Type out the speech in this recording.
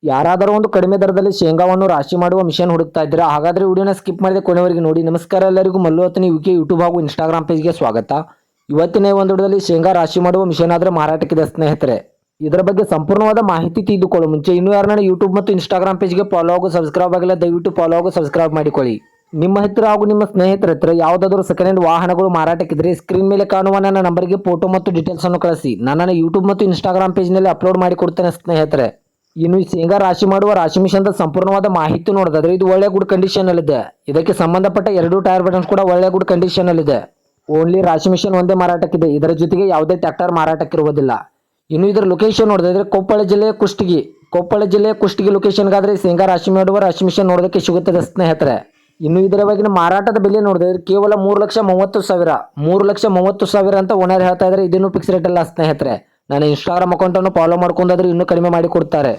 ಯಾರಾದರೂ ಒಂದು ಕಡಿಮೆ ದರದಲ್ಲಿ ಶೇಂಗಾವನ್ನು ರಾಶಿ ಮಾಡುವ ಮಿಷನ್ ಹುಡುಕ್ತಾ ಇದ್ದೀರಾ? ಹಾಗಾದ್ರೆ ವಿಡಿಯೋನ ಸ್ಕಿಪ್ ಮಾಡದೆ ಕೊನೆವರೆಗೆ ನೋಡಿ. ನಮಸ್ಕಾರ ಎಲ್ಲರಿಗೂ, ಮಲ್ಲು ಹತ್ತನೇ ಯುಕೆ ಯೂಟ್ಯೂಬ್ ಹಾಗೂ ಇನ್ಸ್ಟಾಗ್ರಾಮ್ ಪೇಜ್ಗೆ ಸ್ವಾಗತ. ಇವತ್ತಿನ ಒಂದು ವಿಡಿಯೋದಲ್ಲಿ ಶೇಂಗಾ ರಾಶಿ ಮಾಡುವ ಮಿಷನ್ ಆದರೆ ಮಾರಾಟಕ್ಕಿದೆ ಸ್ನೇಹಿತರೆ. ಇದರ ಬಗ್ಗೆ ಸಂಪೂರ್ಣವಾದ ಮಾಹಿತಿ ತಿಳಿದುಕೊಳ್ಳೋ ಮುಂಚೆ ಇನ್ನೂ ಯಾರನ್ನ ಯೂಟ್ಯೂಬ್ ಮತ್ತು ಇನ್ಸ್ಟಾಗ್ರಾಮ್ ಪೇಜ್ಗೆ ಫಾಲೋ ಹಾಗೂ ಸಬ್ಸ್ಕ್ರೈಬ್ ಆಗಿಲ್ಲ, ದಯವಿಟ್ಟು ಫಾಲೋ ಹಾಗೂ ಸಬ್ಸ್ಕ್ರೈಬ್ ಮಾಡಿಕೊಳ್ಳಿ. ನಿಮ್ಮ ಹತ್ತಿರ ಹಾಗೂ ನಿಮ್ಮ ಸ್ನೇಹಿತರ ಹತ್ತಿರ ಯಾವುದಾದರೂ ಸೆಕೆಂಡ್ ಹ್ಯಾಂಡ್ ವಾಹನಗಳು ಮಾರಾಟಕ್ಕಿದ್ರೆ ಸ್ಕ್ರೀನ್ ಮೇಲೆ ಕಾಣುವ ನನ್ನ ನಂಬರ್ಗೆ ಫೋಟೋ ಮತ್ತು ಡೀಟೇಲ್ಸ್ ಅನ್ನು ಕಳಿಸಿ. ನನ್ನ ಯೂಟ್ಯೂಬ್ ಮತ್ತು ಇನ್ಸ್ಟಾಗ್ರಾಮ್ ಪೇಜ್ನಲ್ಲಿ ಅಪ್ಲೋಡ್ ಮಾಡಿ ಕೊಡ್ತೇನೆ ಸ್ನೇಹಿತರೆ. ಇನ್ನು ಈ ಶೇಂಗಾ ರಾಶಿ ಮಾಡುವ ರಾಶಿ ಮಿಷನ್ ಸಂಪೂರ್ಣವಾದ ಮಾಹಿತಿ ನೋಡಿದ್ರೆ ಇದು ಒಳ್ಳೆ ಗುಡ್ ಕಂಡೀಷನ್ ಅಲ್ಲಿದೆ. ಇದಕ್ಕೆ ಸಂಬಂಧಪಟ್ಟ 2 ಟೈರ್ ಬಟನ್ಸ್ ಕೂಡ ಒಳ್ಳೆ ಗುಡ್ ಕಂಡೀಷನ್ ಅಲ್ಲಿದೆ. ಓನ್ಲಿ ರಾಶಿ ಮಿಷನ್ ಒಂದೇ ಮಾರಾಟಕ್ಕಿದೆ. ಇದರ ಜೊತೆಗೆ ಯಾವುದೇ ಟ್ರ್ಯಾಕ್ಟರ್ ಮಾರಾಟಕ್ಕಿರುವುದಿಲ್ಲ. ಇನ್ನು ಇದರ ಲೊಕೇಶನ್ ನೋಡಿದ್ರೆ ಕೊಪ್ಪಳ ಜಿಲ್ಲೆಯ ಕುಷ್ಟಗಿ ಲೊಕೇಶನ್ಗಾದ್ರೆ ಶೇಂಗಾ ರಾಶಿ ಮಾಡುವ ರಾಶಿ ಮಿಷನ್ ನೋಡೋದಕ್ಕೆ ಸಿಗುತ್ತದೆ ಸ್ನೇಹಿತರೆ. ಇನ್ನು ಇದರ ಬಗೆಗಿನ ಮಾರಾಟದ ಬೆಲೆ ನೋಡಿದ್ರೆ ಕೇವಲ 3,30,000 ಅಂತ ಓನರ್ ಹೇಳ್ತಾ ಇದ್ದಾರೆ. ಇದನ್ನು ಫಿಕ್ಸ್ ರೇಟ್ ಅಲ್ಲ ಸ್ನೇಹಿತರೆ. ನನ್ನ ಇನ್ಸ್ಟಾಗ್ರಾಮ್ ಅಕೌಂಟನ್ನು ಫಾಲೋ ಮಾಡ್ಕೊಂಡಾದ್ರೆ ಇನ್ನೂ ಕಡಿಮೆ ಮಾಡಿ ಕೊಡ್ತಾರೆ.